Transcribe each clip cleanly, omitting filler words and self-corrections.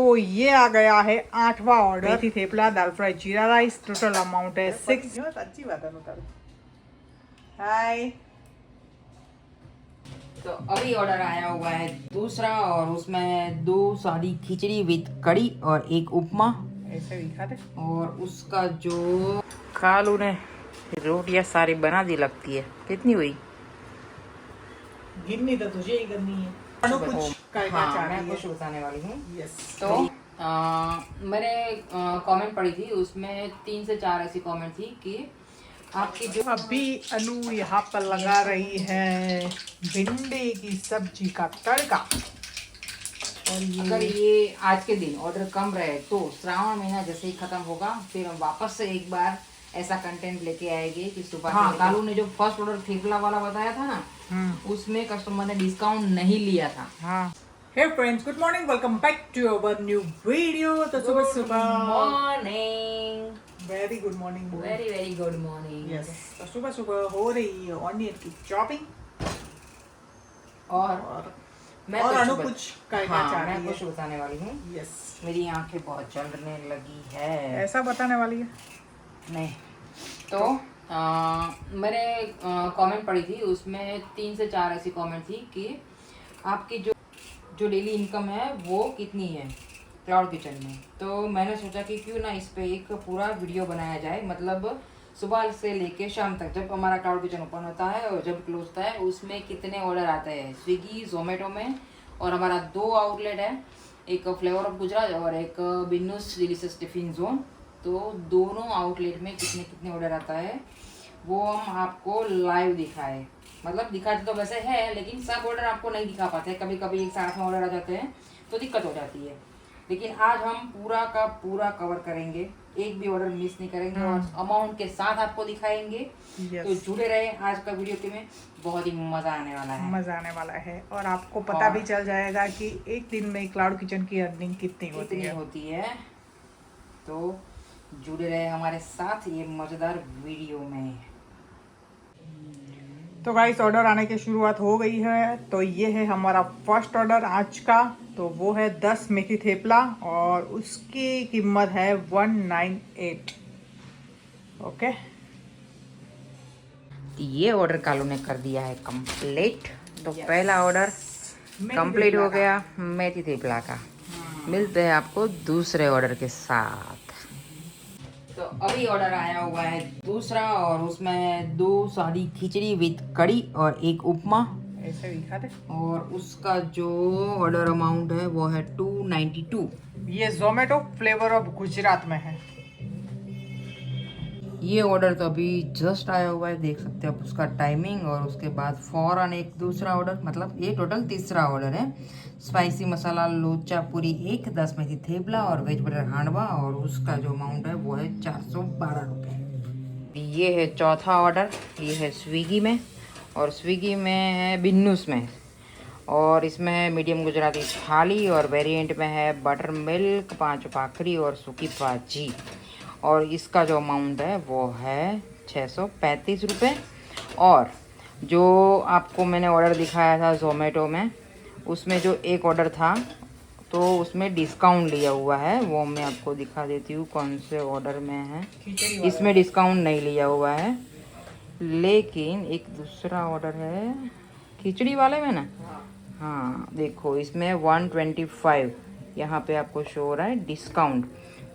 ये आ गया है 8वां ऑर्डर। मेथी थेपला, दाल फ्राई, जीरा राइस। टोटल अमाउंट है 6। अच्छी बात है। हाय। तो अभी ऑर्डर आया हुआ है दूसरा, और उसमें 2 सादी खिचड़ी विद कड़ी और 1 उपमा। ऐसे दिखा दे। और उसका जो कालू ने रोटियां सारी बना दी लगती है। कितनी हुई? गिननी तो तुझे ही करनी है। मैं कुछ बताने वाली हूँ। तो मैंने कमेंट पढ़ी थी, उसमें 3 से 4 ऐसी कमेंट थी कि आपकी जो अभी अनु यहाँ पर लगा रही है भिंडी की सब्जी का तड़का। और अगर ये आज के दिन ऑर्डर कम रहे तो श्रावण महीना जैसे ही खत्म होगा फिर हम वापस से एक बार ऐसा कंटेंट लेके आएंगे कि सुबह कालू ने जो फर्स्ट ऑर्डर थेपला वाला बताया था ना, उसमें कस्टमर ने डिस्काउंट नहीं लिया था। हाँ। Hey friends, good morning, welcome back to our new video. तो सुबह morning, very good morning, very very good morning. Yes. तो सुबह हो रही है ऑनियन की चॉपिंग। और मैं कुछ बताने वाली हूँ। यस। मेरी आंखें बहुत जलने लगी है। ऐसा बताने वाली है? नहीं। तो मैंने कमेंट पढ़ी थी, उसमें 3 से 4 ऐसी कमेंट थी कि आपकी जो डेली इनकम है वो कितनी है क्लाउड किचन में। तो मैंने सोचा कि क्यों ना इस पे एक पूरा वीडियो बनाया जाए। मतलब सुबह से लेके शाम तक जब हमारा क्लाउड किचन ओपन होता है और जब क्लोज होता है उसमें कितने ऑर्डर आते हैं स्विगी जोमेटो में। और हमारा 2 आउटलेट है, एक फ्लेवर ऑफ गुजरात और एक बिन्नूस डिलीशियस टिफिन जोन। तो दोनों आउटलेट में कितने कितने ऑर्डर आता है वो हम आपको लाइव दिखाए। मतलब दिखाते तो वैसे है लेकिन सब ऑर्डर आपको नहीं दिखा पाते। कभी कभी एक साथ में ऑर्डर आ जाते हैं तो दिक्कत हो जाती है। लेकिन आज हम पूरा का पूरा कवर करेंगे, एक भी ऑर्डर मिस नहीं करेंगे और अमाउंट के साथ आपको दिखाएंगे। तो जुड़े रहे आज का वीडियो के में, बहुत ही मजा आने वाला है। और आपको पता भी चल जाएगा कि एक दिन में क्लाउड किचन की अर्निंग कितनी होती है। तो जुड़े रहे हमारे साथ ये मजेदार वीडियो में। तो गाइस, ऑर्डर आने की शुरुआत हो गई है। तो ये है हमारा फर्स्ट ऑर्डर आज का। तो वो है 10 मेथी थेपला और उसकी कीमत है 198। ओके। ये ऑर्डर कालू ने कर दिया है कंप्लीट। तो पहला ऑर्डर कंप्लीट हो गया मेथी थेपला का। मिलते हैं आपको दूसरे ऑर्डर के साथ। तो अभी ऑर्डर आया हुआ है दूसरा, और उसमें 2 सादी खिचड़ी विद कड़ी और 1 उपमा। ऐसे दिखा दे। और उसका जो ऑर्डर अमाउंट है वो है 292। ये जोमेटो फ्लेवर ऑफ गुजरात में है। ये ऑर्डर तो अभी जस्ट आया हुआ है, देख सकते हैं आप उसका टाइमिंग। और उसके बाद फौरन एक दूसरा ऑर्डर, मतलब ये टोटल तीसरा ऑर्डर है। स्पाइसी मसाला लोचा पूरी 1, 10 मेथी थेपला और वेज बटर हांडवा। और उसका जो अमाउंट है वो है 412 रुपये। ये है चौथा ऑर्डर, ये है स्विगी में। और स्विगी में है बिन्नूस में। और इसमें है मीडियम गुजराती थाली और वेरिएंट में है बटर मिल्क, 5 भाखरी और सूखी भाजी। और इसका जो अमाउंट है वो है 635 रुपये। और जो आपको मैंने ऑर्डर दिखाया था जोमेटो में, उसमें जो एक ऑर्डर था तो उसमें डिस्काउंट लिया हुआ है। वो मैं आपको दिखा देती हूँ कौन से ऑर्डर में है। इसमें डिस्काउंट नहीं लिया हुआ है, लेकिन एक दूसरा ऑर्डर है खिचड़ी वाले में ना। हाँ देखो, इसमें 125 यहाँ पे आपको शो हो रहा है डिस्काउंट।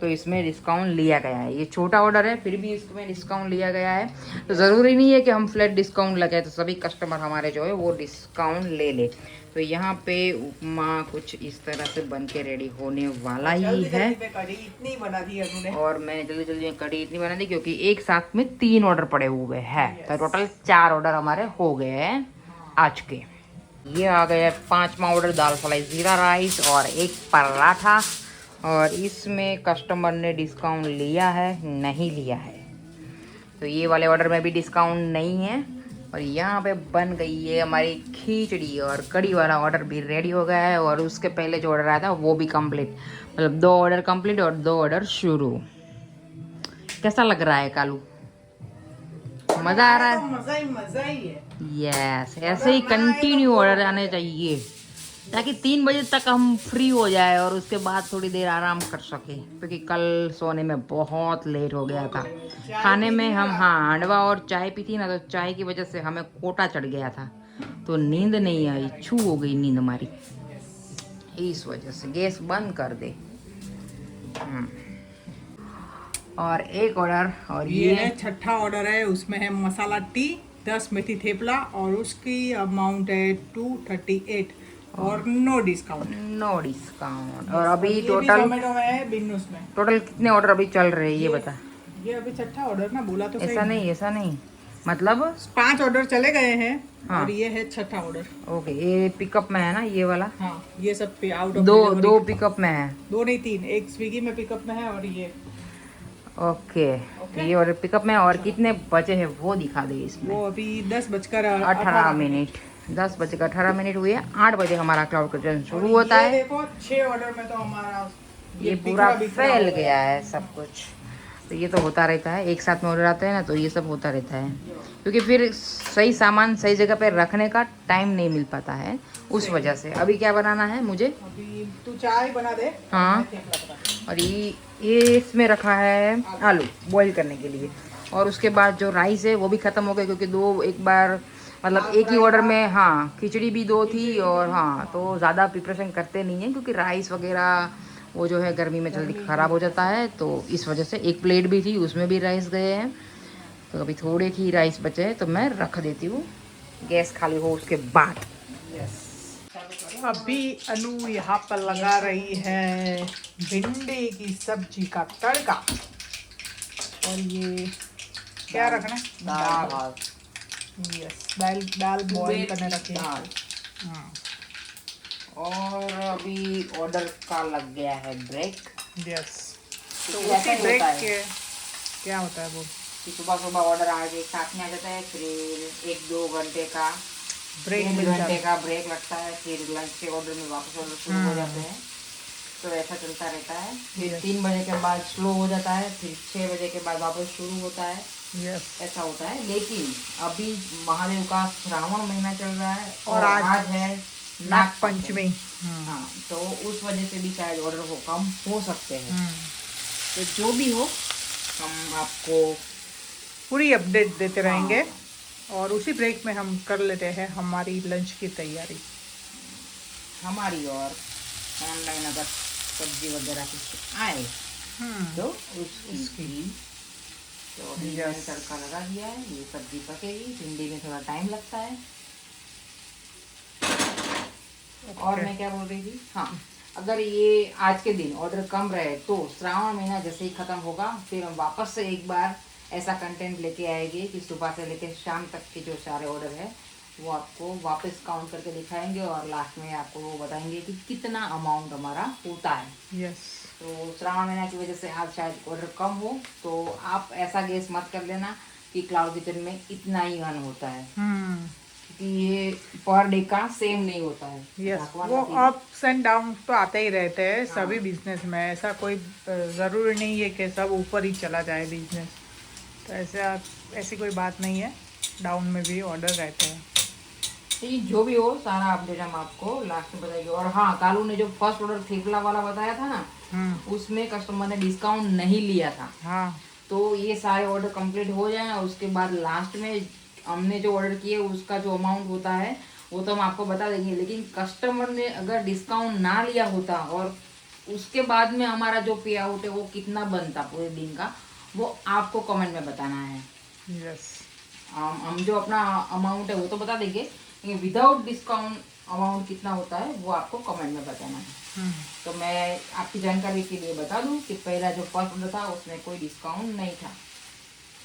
तो इसमें डिस्काउंट लिया गया है। ये छोटा ऑर्डर है फिर भी इसमें डिस्काउंट लिया गया है। तो ज़रूरी नहीं है कि हम फ्लैट डिस्काउंट लगाए तो सभी कस्टमर हमारे जो है वो डिस्काउंट ले ले। तो यहाँ पे उपमा कुछ इस तरह से बन के रेडी होने वाला ही है। इतनी बना दी है। और मैंने जल्दी जल्दी में कढ़ी इतनी बना दी क्योंकि एक साथ में 3 ऑर्डर पड़े हुए हैं। तो टोटल 4 ऑर्डर हमारे हो गए हैं आज के। ये आ गया 5वां ऑर्डर, दाल फ्राई जीरा राइस और 1 पराठा। और इसमें कस्टमर ने डिस्काउंट लिया है नहीं लिया है। तो ये वाले ऑर्डर में भी डिस्काउंट नहीं है। और यहाँ पे बन गई है हमारी खिचड़ी और कड़ी वाला ऑर्डर भी रेडी हो गया है। और उसके पहले जो ऑर्डर आया था वो भी कंप्लीट, मतलब 2 ऑर्डर कंप्लीट और 2 ऑर्डर शुरू। कैसा लग रहा है कालू? मज़ा आ रहा है? मजा ही है। यस, ऐसे ही कंटिन्यू ऑर्डर आने चाहिए। ताकि 3 बजे तक हम फ्री हो जाए और उसके बाद थोड़ी देर आराम कर सके, क्योंकि कल सोने में बहुत लेट हो गया था। खाने में हम हाँ अंडवा और चाय पी थी ना, तो चाय की वजह से हमें कोटा चढ़ गया था, तो नींद नहीं आई, छू हो गई नींद हमारी, इस वजह से गैस बंद कर दे। और एक ऑर्डर, और ये है छठा ऑर्डर है, उसमें है मसाला टी 10 मेथी थेपला और उसकी अमाउंट है 238 और नो डिस्काउंट। No discount. और अभी ये भी टोटल जोमेटो में है, बिन्नूस में। टोटल कितने ऑर्डर अभी चल रहे हैं ये बता। ये अभी छठा ऑर्डर ना, बोला तो सही। ऐसा नहीं मतलब 5 ऑर्डर चले गए हैं। हाँ। और ये है छठा ऑर्डर। ओके, ये पिकअप में है ना ये वाला? हाँ, ये सब पे आउट ऑफ दो पिकअप में है। 2 नहीं 3, एक स्विगी में पिकअप में है और ये ओके, ये ऑर्डर पिकअप में। और कितने बचे हैं वो दिखा दे इसमें। वो अभी 10:18 10:18 हुए। 8 बजे हमारा क्लाउड किचन शुरू होता है। देखो 6 ऑर्डर में तो हमारा ये पूरा फैल गया है सब कुछ। तो ये तो होता रहता है, एक साथ में ऑर्डर आते हैं ना, तो ये सब होता रहता है, क्योंकि फिर सही सामान सही जगह पे रखने का टाइम नहीं मिल पाता है, उस वजह से। अभी क्या बनाना है मुझे? अभी तू चाय बना दे। हाँ, और ये इसमें रखा है आलू बॉईल करने के लिए। और उसके बाद जो राइस है वो भी ख़त्म हो गया, क्योंकि एक बार मतलब एक ही ऑर्डर में हाँ खिचड़ी भी 2 थी। और हाँ, तो ज़्यादा प्रिपरेशन करते नहीं हैं, क्योंकि राइस वगैरह वो जो है गर्मी में जल्दी ख़राब हो जाता है, तो इस वजह से। एक प्लेट भी थी, उसमें भी राइस गए हैं, तो अभी थोड़े ही राइस बचे हैं, तो मैं रख देती हूँ गैस खाली हो उसके बाद। अभी अनु यहाँ पर लगा रही है भिंडी की सब्जी का तड़का। और ये क्या रखना है? दाल। यस, दाल बॉईल करने रखी है। हाँ। और अभी ऑर्डर का लग गया है ब्रेक। यस, तो ऐसा उसी ही ब्रेक होता है के क्या होता है वो कि सुबह ऑर्डर आज एक साथ में आ जाता है, फिर 1-2 घंटे का ब्रेक 3 मिल जाता घंटे है। का ब्रेक लगता है, फिर लंच के ऑर्डर में वापस ऑर्डर शुरू हो जाते हैं, तो ऐसा चलता रहता है। फिर 3 बजे के बाद स्लो हो जाता है, फिर 6 बजे के बाद वापस शुरू होता है। यस, ऐसा होता है। लेकिन अभी महादेव का श्रावण महीना चल रहा है, और आज है नाग पंचमी। हाँ, तो उस वजह से भी शायद ऑर्डर को कम हो सकते हैं। तो जो भी हो, हम आपको पूरी अपडेट देते रहेंगे। और उसी ब्रेक में हम कर लेते हैं हमारी लंच की तैयारी। हमारी और ऑनलाइन अगर सब्जी वगैरह कुछ आए तो उसकी तो अभी मैंने तड़का लगा दिया है। ये सब्जी पकेगी, भिंडी में थोड़ा टाइम लगता है। और मैं क्या बोल रही थी, हाँ, अगर ये आज के दिन ऑर्डर कम रहे तो श्रावण महीना जैसे ही खत्म होगा, फिर हम वापस से एक बार ऐसा कंटेंट लेके आएंगे कि सुबह से लेकर शाम तक के जो सारे ऑर्डर है वो आपको वापस काउंट करके दिखाएंगे, और लास्ट में आपको वो बताएंगे कि कितना अमाउंट हमारा होता है। यस। तो श्रावण महीना की वजह से आज शायद ऑर्डर कम हो, तो आप ऐसा गेस मत कर लेना कि क्लाउड किचन में इतना ही अर्न होता है, क्योंकि ये पर डे का सेम नहीं होता है। यस, वो अप्स एंड डाउन तो आते ही रहते हैं सभी बिजनेस में। ऐसा कोई ज़रूरी नहीं है कि सब ऊपर ही चला जाए बिजनेस, तो ऐसी कोई बात नहीं है, डाउन में भी ऑर्डर रहते हैं। जो भी हो सारा अपडेट हम आपको लास्ट में बताएंगे। और हाँ, कालू ने जो फर्स्ट ऑर्डर थेपला वाला बताया था ना, उसमें कस्टमर ने डिस्काउंट नहीं लिया था। हाँ, तो ये सारे ऑर्डर कंप्लीट हो जाए, और उसके बाद लास्ट में हमने जो ऑर्डर किए उसका जो अमाउंट होता है वो तो हम आपको बता देंगे। लेकिन कस्टमर ने अगर डिस्काउंट ना लिया होता और उसके बाद में हमारा जो पे आउट है वो कितना बनता पूरे दिन का, वो आपको कमेंट में बताना है। यस, हम जो अपना अमाउंट है वो तो बता देंगे, विदाउट डिस्काउंट अमाउंट कितना होता है वो आपको कमेंट में बताना है। तो मैं आपकी जानकारी के लिए बता दूं कि पहला जो फर्स्ट ऑर्डर था उसमें कोई डिस्काउंट नहीं था,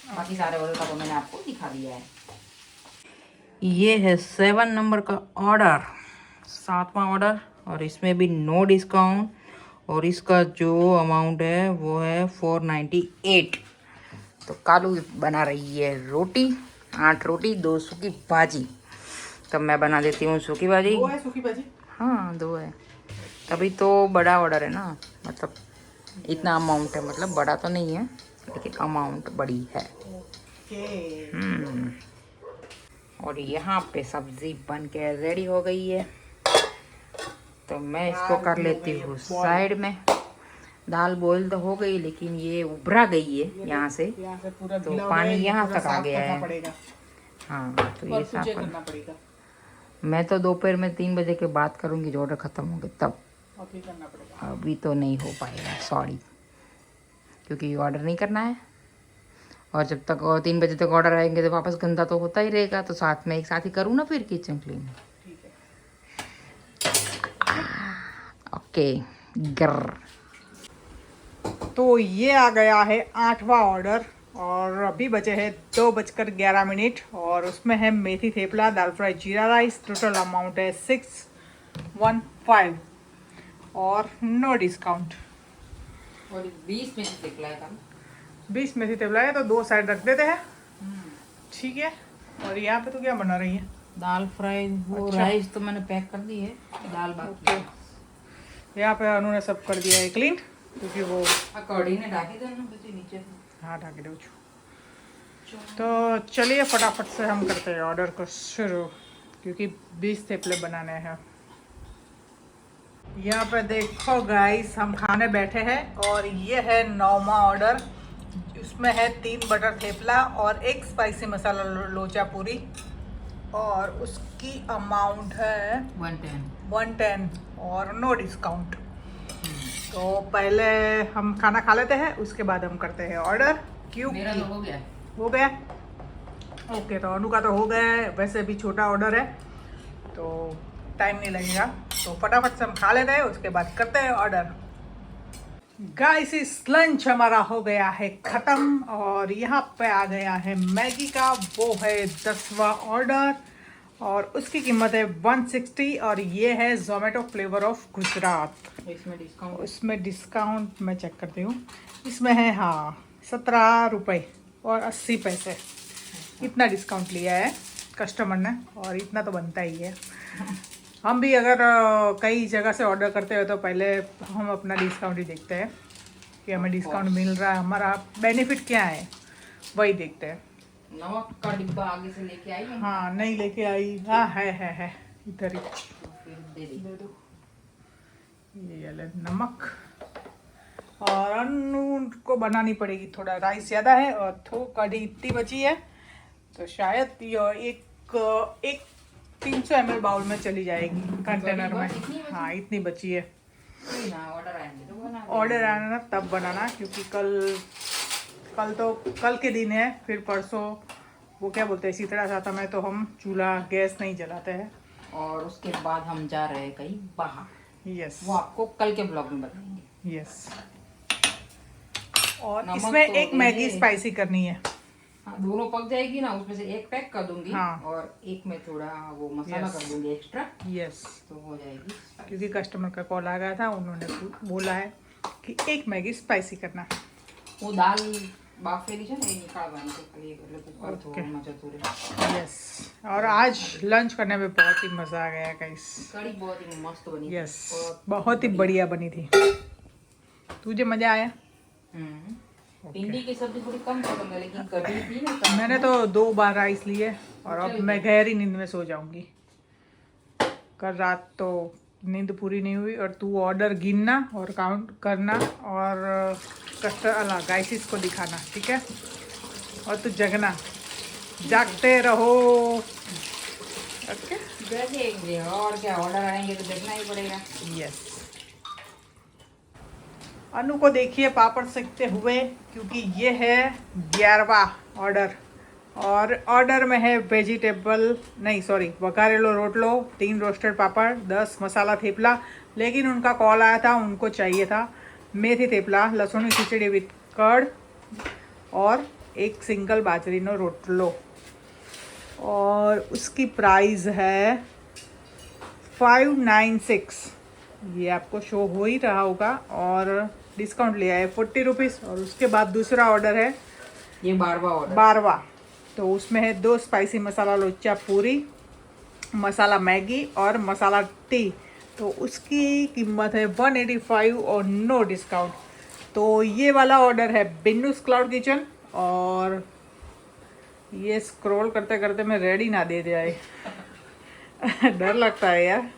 बाकी सारे ऑर्डर का तो मैंने आपको दिखा दिया है। ये है 7 नंबर का ऑर्डर, 7वां ऑर्डर, और इसमें भी नो डिस्काउंट, और इसका जो अमाउंट है वो है 498। तो कालू बना रही है रोटी, 8 रोटी 2 सूखी भाजी। तब मैं बना देती हूँ सूखी भाजी। 2 है सूखी भाजी? हाँ 2 है, तभी तो बड़ा ऑर्डर है ना, मतलब इतना अमाउंट है, मतलब बड़ा तो नहीं है लेकिन अमाउंट बड़ी है। और यहाँ पे सब्जी बन के रेडी हो गई है। तो मैं इसको कर लेती हूँ साइड में। दाल बॉईल तो हो गई, लेकिन ये उभरा गई है यहाँ से पूरा तो गीला हो पानी गया है, ये यहाँ पूरा तक आ साफ गया करना है। पड़ेगा। हाँ तो ये साफ करना पड़ेगा। मैं तो दोपहर में 3 बजे के बाद करूँगी, जो ऑर्डर ख़त्म होंगे तब। अभी करना पड़ेगा। अभी तो नहीं हो पाएगा, सॉरी, क्योंकि ऑर्डर नहीं करना है। और जब तक और 3 बजे तक ऑर्डर आएंगे तो वापस गंदा तो होता ही रहेगा, तो साथ में एक साथ ही करूँ ना फिर किचन क्लीन। ठीक है। ओके गर। तो ये आ गया है 8वां ऑर्डर और अभी बचे हैं 2:11 और उसमें है मेथी थेपला, दाल फ्राई, जीरा राइस। टोटल अमाउंट है 615 और नो डिस्काउंट। और 20 में से थेपला है 20 मेथी थेपला है तो 2 साइड रख देते हैं। ठीक है। और यहाँ पे तो क्या बना रही है? दाल फ्राई। वो अच्छा। राइस तो मैंने पैक कर दी है, दाल बाकी है। यहाँ पे अनु ने सब कर दिया है क्लीन, क्योंकि वो कढ़ी ने ढाकी दो ना बच्चे नीचे से। हाँ ढाके दो। तो चलिए फटाफट से हम करते हैं ऑर्डर को शुरू, क्योंकि 20 थेपले बनाने हैं। यहाँ पे देखो गाइस, हम खाने बैठे हैं और ये है 9वां ऑर्डर। उसमें है 3 बटर थेपला और 1 स्पाइसी मसाला लोचा पूरी और उसकी अमाउंट है 110 और नो डिस्काउंट। तो पहले हम खाना खा लेते हैं, उसके बाद हम करते हैं ऑर्डर। क्यों? मेरा तो हो गया। हो गया? ओके, तो अनु का तो हो गया है। वैसे भी छोटा ऑर्डर है तो टाइम नहीं लगेगा, तो फटाफट से हम खा लेते हैं, उसके बाद करते हैं ऑर्डर। गाइस, इस लंच हमारा हो गया है ख़त्म और यहाँ पे आ गया है मैगी का, वो है 10वां ऑर्डर और उसकी कीमत है 160 और ये है जोमेटो फ्लेवर ऑफ गुजरात। इसमें डिस्काउंट मैं चेक करती हूँ, इसमें है हाँ 17 रुपये और 80 पैसे। इतना डिस्काउंट लिया है कस्टमर ने और इतना तो बनता ही है। हम भी अगर कई जगह से ऑर्डर करते हैं तो पहले हम अपना डिस्काउंट ही देखते हैं कि हमें डिस्काउंट मिल रहा है, हमारा बेनिफिट क्या है, वही देखते हैं। नमक का डिब्बा आगे से लेके आई है? हाँ नहीं लेके आई। हाँ है इधर ही। दे दो ये ले नमक। और अनु को बनानी पड़ेगी, थोड़ा राइस ज़्यादा है और कढ़ी इतनी बची है तो शायद ये एक 300 ml बाउल में चली जाएगी कंटेनर में। हाँ इतनी बची है। ऑर्डर आना ना तब बनाना, क्योंकि कल के दिन है, फिर परसों वो क्या बोलते हैं शीतला सातम में तो हम चूल्हा गैस नहीं जलाते हैं। और उसके बाद हम जा रहे हैं कहीं बाहर। यस, वो आपको कल के ब्लॉग में बताएंगे। यस। और नमक इसमें तो एक मैगी स्पाइसी करनी है। हाँ, दोनों पक जाएगी ना, उसमें से एक पैक कर दूंगी। हाँ। और एक में थोड़ा वो मसाला कर दूंगी एक्स्ट्रा। यस, तो हो जाएगी। क्योंकि कस्टमर का कॉल आ गया था, उन्होंने बोला है कि एक मैगी स्पाइसी करना। वो दाल बाफेली है ना, ये निकालवानी तो खाली એટલે કુકર Okay. થોડું મજા થોડી। यस, और आज लंच करने में बहुत ही मज़ा आ गया गाइस। कड़ी बहुत ही मस्त बनी थी। यस, बहुत ही बढ़िया बनी थी। तुझे मज़ा आया? भिंडी की सब्जी थोड़ी कम पसंद है, लेकिन कड़ी थी ना तो मैंने तो 2 बार राइस लिए और अब मैं गहरी नींद में सो जाऊंगी। कल रात तो नींद पूरी नहीं हुई और तू ऑर्डर गिनना और काउंट करना और गाइसिस को दिखाना, ठीक है? और तू जगना, जागते रहो। ओके, देखेंगे और क्या, ऑर्डर आएंगे तो देखना ही पड़ेगा। यस। अनु को देखिए पापड़ सेकते हुए, क्योंकि ये है 11वां ऑर्डर और ऑर्डर में है वकारेलो रोटलो, 3 रोस्टेड पापड़, 10 मसाला थेपला। लेकिन उनका कॉल आया था, उनको चाहिए था मेथी थेपला, लहसुन की खिचड़ी विथ कर्ड और एक सिंगल बाजरीनो रोटलो और उसकी प्राइस है 596। ये आपको शो हो ही रहा होगा और डिस्काउंट लिया है 40 रुपीज़। और उसके बाद दूसरा ऑर्डर है ये 12वां ऑर्डर। 12वां, तो उसमें है 2 स्पाइसी मसाला लोचा पूरी, मसाला मैगी और मसाला टी। तो उसकी कीमत है 185 और नो डिस्काउंट। तो ये वाला ऑर्डर है बिन्नूस क्लाउड किचन और ये स्क्रॉल करते करते मैं रेडी ना दे जाए। डर लगता है यार।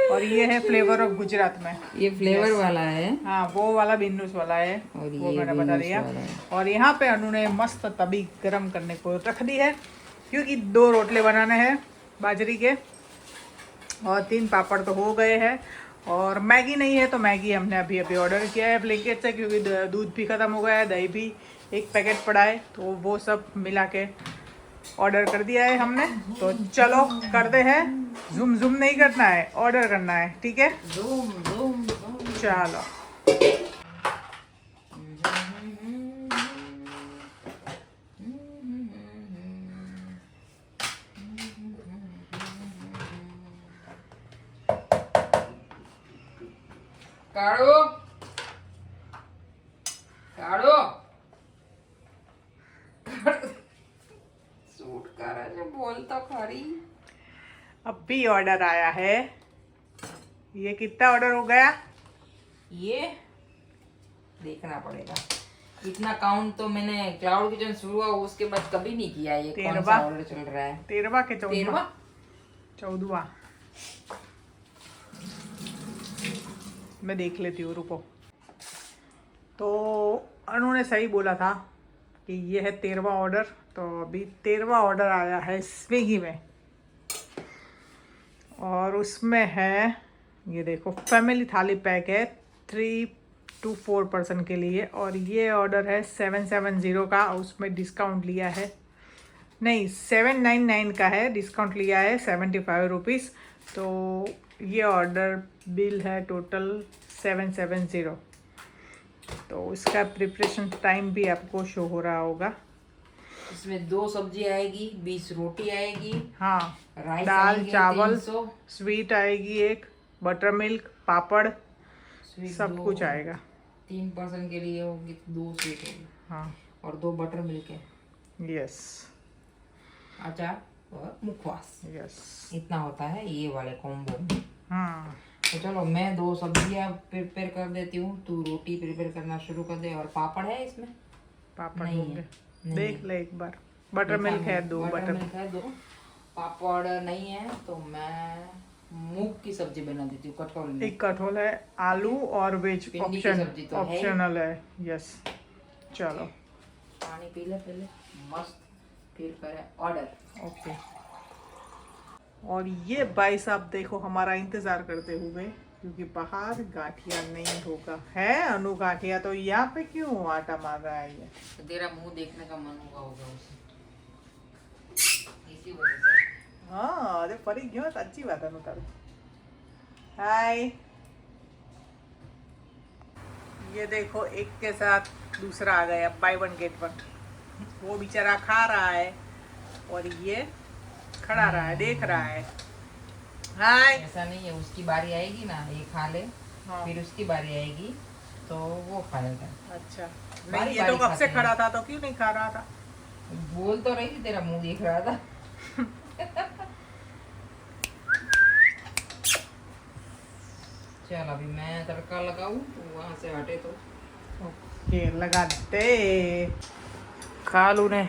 और ये है फ्लेवर ऑफ गुजरात में। ये फ्लेवर वाला है हाँ, वो वाला बिन्नूस वाला है, और वो ये मैंने बता बिन्नूस दिया। वाला है। और यहाँ पे अनु ने मस्त तभी गरम करने को रख दी है, क्योंकि 2 रोटले बनाने हैं बाजरी के, और 3 पापड़ तो हो गए हैं। और मैगी नहीं है, तो मैगी हमने अभी अभी ऑर्डर किया है ब्लिंकिट से, क्योंकि दूध भी ख़त्म हो गया है, दही भी 1 पैकेट पड़ा है, तो वो सब मिला के ऑर्डर कर दिया है हमने। तो चलो करते हैं, जूम जूम नहीं करना है, ऑर्डर करना है, ठीक है। धूम धूम धूम। चलो કાઢો કાઢો सूट करे છે बोल तो खरी। अभी ऑर्डर आया है। ये कितना ऑर्डर हो गया? ये देखना पड़ेगा, इतना काउंट तो मैंने क्लाउड किचन शुरू हुआ उसके बाद कभी नहीं किया। ये कौन सा ऑर्डर चल रहा है? 13वां के 13वां 14वां मैं देख लेती हूँ, रुको। तो अनु ने सही बोला था कि ये है 13वां ऑर्डर। तो अभी 13वां ऑर्डर आया है स्विगी में, और उसमें है, ये देखो, फैमिली थाली पैक है 3 to 4 पर्सन के लिए। और ये ऑर्डर है 770 का, उसमें डिस्काउंट लिया है, नहीं 799 का है, डिस्काउंट लिया है 75 रुपीज़। तो ये ऑर्डर बिल है टोटल 770। तो इसका प्रिपरेशन टाइम भी आपको शो हो रहा होगा। इसमें 2 सब्जी आएगी, 20 रोटी आएगी, हाँ, राइस दाल आएंगे चावल, 300, स्वीट आएगी 1, बटर मिल्क, पापड़, स्वीट सब 2, कुछ आएगा। 3 पर्सन के लिए होगी 2 स्वीट होगी, हाँ, और 2 बटर मिल्क है, यस अचार और मुखवास। यस, इतना होता है ये वाले कॉम्बो में। हाँ, तो चलो मैं 2 सब्जियां प्रिपेयर कर देती हूँ, तू रोटी प्रिपेयर करना शुरू कर दे। और पापड़ है इसमें? पापड़ नहीं होंगे, है, नहीं देख ले एक बार। बटर मिल्क है 2 बटर मिल्क है 2, पापड़ नहीं है। तो मैं मूंग की सब्जी बना देती हूँ, कटहल नहीं। एक कटहल है, आलू और वेज भिंडी की सब्जी तो है ही। ऑप्शनल है, यस। चलो पानी पी ले पहले, मस्त, फिर करें ऑर्डर। ओके। और ये भाई साहब देखो हमारा इंतजार करते हुए, क्योंकि बाहर गाठिया नहीं होगा है। अनु गाठिया तो यहाँ पे क्यों आटा मार रहा है ये? तो तेरा मुंह देखने का मन होगा उसे, इसी वजह से। हाँ, अरे फरी क्यों, अच्छी बात है। अनु तारू हाय। ये देखो एक के साथ दूसरा आ गया, बाय 1 get 1। वो बेचारा खा रहा है और ये खड़ा रहा है, देख रहा है। हाय। ऐसा नहीं है, उसकी बारी आएगी ना, ये खा ले, हाँ। फिर उसकी बारी आएगी तो वो खाएगा। अच्छा, बारी नहीं ये तो बारी कब से खाते खड़ा हैं। था, तो क्यों नहीं खा रहा था? बोल तो रही थी, तेरा मुंह देख रहा था। चल अभी मैं तड़का लगाऊं, तो वहां से हटे तो ओके, लगा दे। खालू ने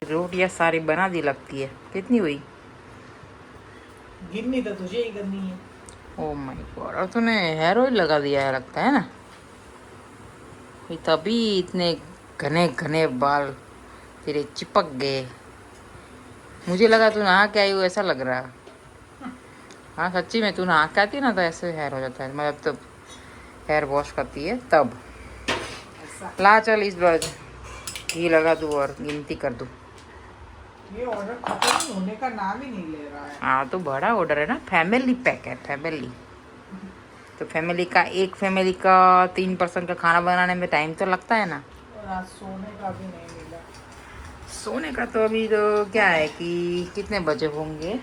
रोटियां सारी बना दी लगती है। कितनी हुई? गिननी तो तुझे ही करनी है। ओ माय गॉड, और तूने हेयर ऑयल लगा दिया है लगता है ना, तभी इतने घने घने बाल तेरे चिपक गए। मुझे लगा तू नहा के आई हो, ऐसा लग रहा। हाँ सच्ची में, तू नहा के आती है ना तो ऐसे हेयर हो जाता है, मतलब तब हेयर वॉश करती है तब। ला चल इस बार घी लगा दूँ और गिनती कर दूँ। ये ऑर्डर खत्म नहीं होने का नाम ही नहीं ले रहा है। हाँ तो बड़ा ऑर्डर है ना, फैमिली पैक है, फैमिली। तो फैमिली का, एक फैमिली का 3 पर्सन का खाना बनाने में टाइम तो लगता है ना। और आज सोने का भी नहीं मिला। सोने का तो अभी तो क्या है कि कितने बजे होंगे,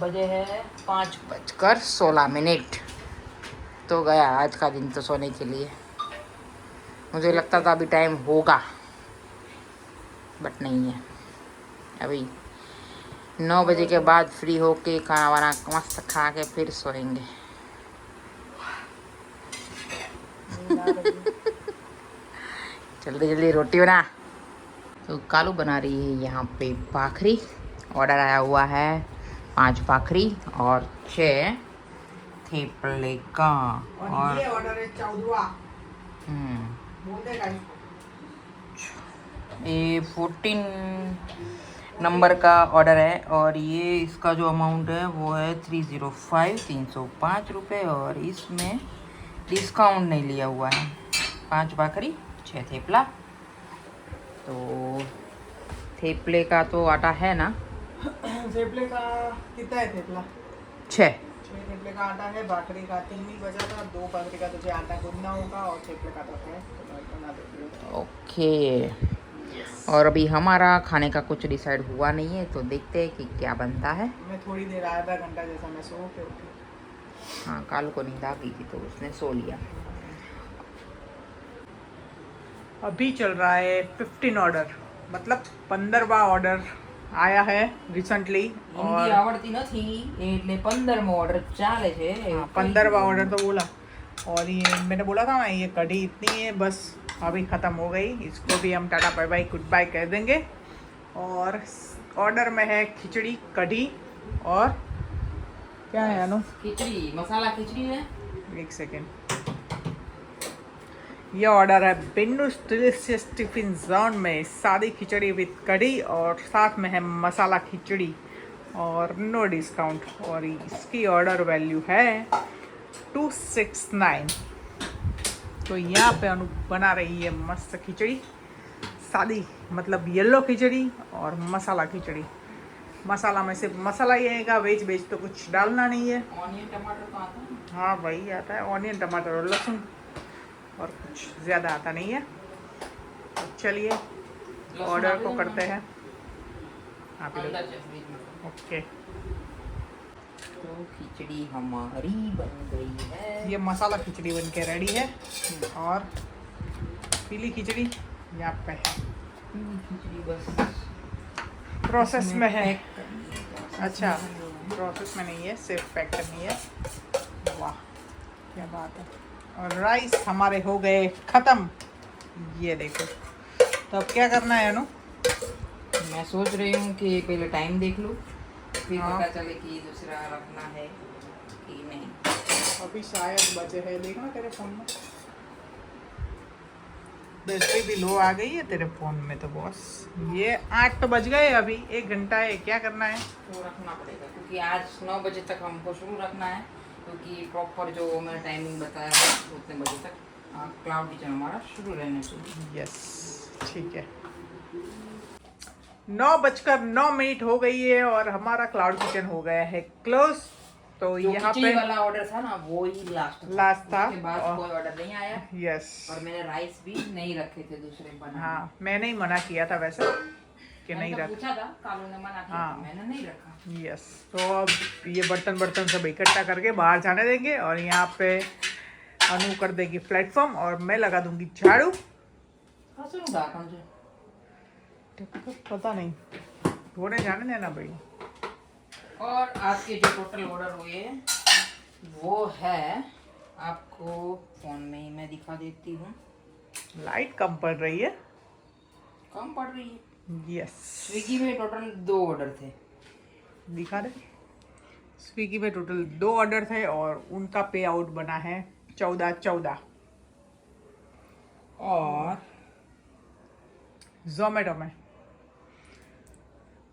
बजे है 5:16। तो गया आज का दिन तो सोने के लिए। मुझे लगता था अभी टाइम होगा, बट नहीं है। अभी 9 बजे के बाद फ्री होके खाना वाना मस्त खा के फिर सोएंगे। जल्दी जल्दी रोटी बना। तो कालू बना रही है यहाँ पे भाखरी। ऑर्डर आया हुआ है 5 भाखरी और 6 थेपले का। और ये ऑर्डर है 14वां। हम्म, बोल दे गाइस। ये 14 नंबर का ऑर्डर है और ये इसका जो अमाउंट है वो है 305 रुपये और इसमें डिस्काउंट नहीं लिया हुआ है। 5 भाखरी 6 थेपला। तो थेपले का तो आटा है ना? थेपले का कितना है थेपला? 6। 6 थेपले का आटा है। भाकरी का 3 ही बचा था। 2 भाकरी का तुझे आटा गूंदना होगा और थेपले का तो है, तो मैं बना देती हूँ। ओके। और अभी हमारा खाने का कुछ डिसाइड हुआ नहीं है, तो देखते हैं कि क्या बनता है। मैं थोड़ी देर आधा घंटा जैसा मैं सो के उठी। हाँ, कालू को नींद आ गई थी तो उसने सो लिया। अभी चल रहा है 15 ऑर्डर, मतलब 15वां ऑर्डर आया है रिसेंटली। हिंदी आवड़ती નથી એટલે 15મો ઓર્ડર ચાલે છે। 15वां ऑर्डर तो बोला। और ये मैंने बोला था ना, ये कढ़ी इतनी है बस, अभी ख़त्म हो गई। इसको भी हम tata bye bye goodbye कह देंगे। और ऑर्डर में है खिचड़ी, कढ़ी और क्या है अनु? खिचड़ी, मसाला खिचड़ी है। एक सेकेंड। ये ऑर्डर है बिन्नूस डिलीशियस टिफिन जोन में सादी खिचड़ी विद कढ़ी और साथ में है मसाला खिचड़ी और नो डिस्काउंट। और इसकी ऑर्डर वैल्यू है 269। तो यहाँ पे अनु बना रही है मस्त खिचड़ी, सादी मतलब येलो खिचड़ी और मसाला खिचड़ी। मसाला में सिर्फ मसाला ही आएगा, वेज तो कुछ डालना नहीं है। ऑनियन टमाटर तो आता है। हाँ वही आता है, ऑनियन टमाटर और लहसुन, और कुछ ज़्यादा आता नहीं है। तो चलिए ऑर्डर को करते हैं। आप ओके। तो खिचड़ी हमारी बन गई है। ये मसाला खिचड़ी बन के रेडी है और पीली खिचड़ी यहाँ पे है, खिचड़ी बस प्रोसेस में है। पैक अच्छा, प्रोसेस में नहीं है, सिर्फ पैक करनी है। वाह क्या बात है। और राइस हमारे हो गए ख़त्म, ये देखो। तो अब क्या करना है अनु? मैं सोच रही हूँ कि पहले टाइम देख लूँ, फिर हाँ। पता चले कि दूसरा रखना है कि नहीं। अभी शायद बचे है, देखना तेरे फ़ोन में बैटरी भी लो आ गई है तेरे फ़ोन में। तो बॉस ये 8 तो बज गए, अभी 1 घंटा है। क्या करना है? तो रखना पड़ेगा क्योंकि आज 9 बजे तक हमको शुरू रखना है, क्योंकि प्रॉपर जो मैंने टाइमिंग बताया है उतने बजे तक क्लाउड किचन हमारा शुरू रहने चाहिए। यस ठीक है। 9:09 हो गई है और हमारा क्लाउड किचन हो गया है क्लोज। तो यहाँ पे वाला ऑर्डर था ना, वो ही लास्ट था। उसके बाद कोई ऑर्डर नहीं आया। यस। और मैंने राइस भी नहीं रखे थे दूसरे बनाने। हाँ मैंने ही मना किया था वैसे कि नहीं मैंने रख। तो पूछा था, कालू ने मना किया था, मैंने नहीं रखा। यस। तो अब ये बर्तन सब इकट्ठा करके बाहर जाने देंगे और यहाँ पे अनु कर देगी प्लेटफॉर्म और मैं लगा दूंगी झाड़ू। पता नहीं, धोने जाने देना भाई। और आज के जो टोटल ऑर्डर हुए वो है, आपको फोन में ही मैं दिखा देती हूँ। लाइट कम पड़ रही है। कम पड़ रही है। यस। स्विगी में टोटल 2 ऑर्डर थे। दिखा दे। स्विगी में टोटल 2 ऑर्डर थे और उनका पे आउट बना है 14। और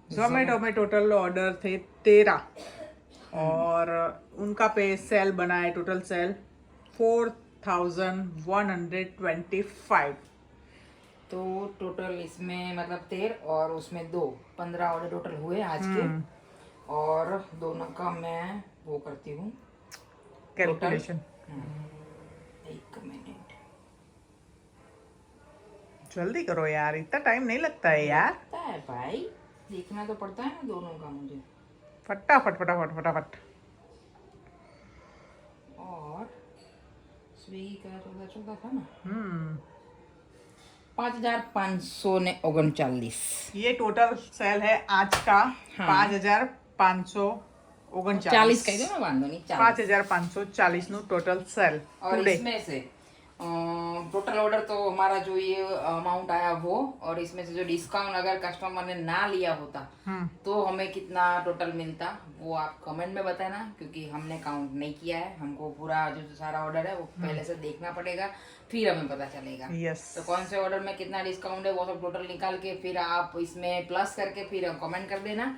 जोमेटो में टोटल ऑर्डर थे 13 और उनका पे सेल बना है, टोटल सेल 4125। तो टोटल इसमें मतलब 13 और उसमें 2, 15 ऑर्डर टोटल हुए आज के। और दोनों का मैं वो करती हूँ कैलकुलेशन। 1 मिनट, जल्दी करो यार, इतना टाइम नहीं लगता है यार। लगता है भाई, देखना तो पड़ता है ना दोनों का मुझे। फटाफट। और स्विगी का 14 था ना। 5539। ये टोटल सेल है आज का। हाँ। 5539। 40 कह दो ना, वांधो नहीं, 5540 નું ટોટલ સેલ और टुडे। इसमें से टोटल ऑर्डर तो हमारा जो ये अमाउंट आया वो, और इसमें से जो डिस्काउंट अगर कस्टमर ने ना लिया होता तो हमें कितना टोटल मिलता वो आप कमेंट में बताना, क्योंकि हमने काउंट नहीं किया है। हमको पूरा जो सारा ऑर्डर है वो पहले से देखना पड़ेगा, फिर हमें पता चलेगा। यस तो कौन से ऑर्डर में कितना डिस्काउंट है वो सब टोटल निकाल के फिर आप इसमें प्लस करके फिर कमेंट कर देना।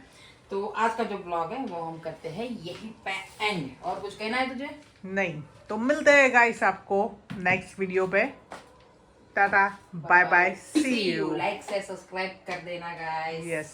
तो आज का जो ब्लॉग है वो हम करते हैं यही पे एंड। और कुछ कहना है तुझे? नहीं, तो मिलते हैं गाइस आपको नेक्स्ट वीडियो पे। Tata bye bye, see you. Like से सब्सक्राइब कर देना गाइस। यस।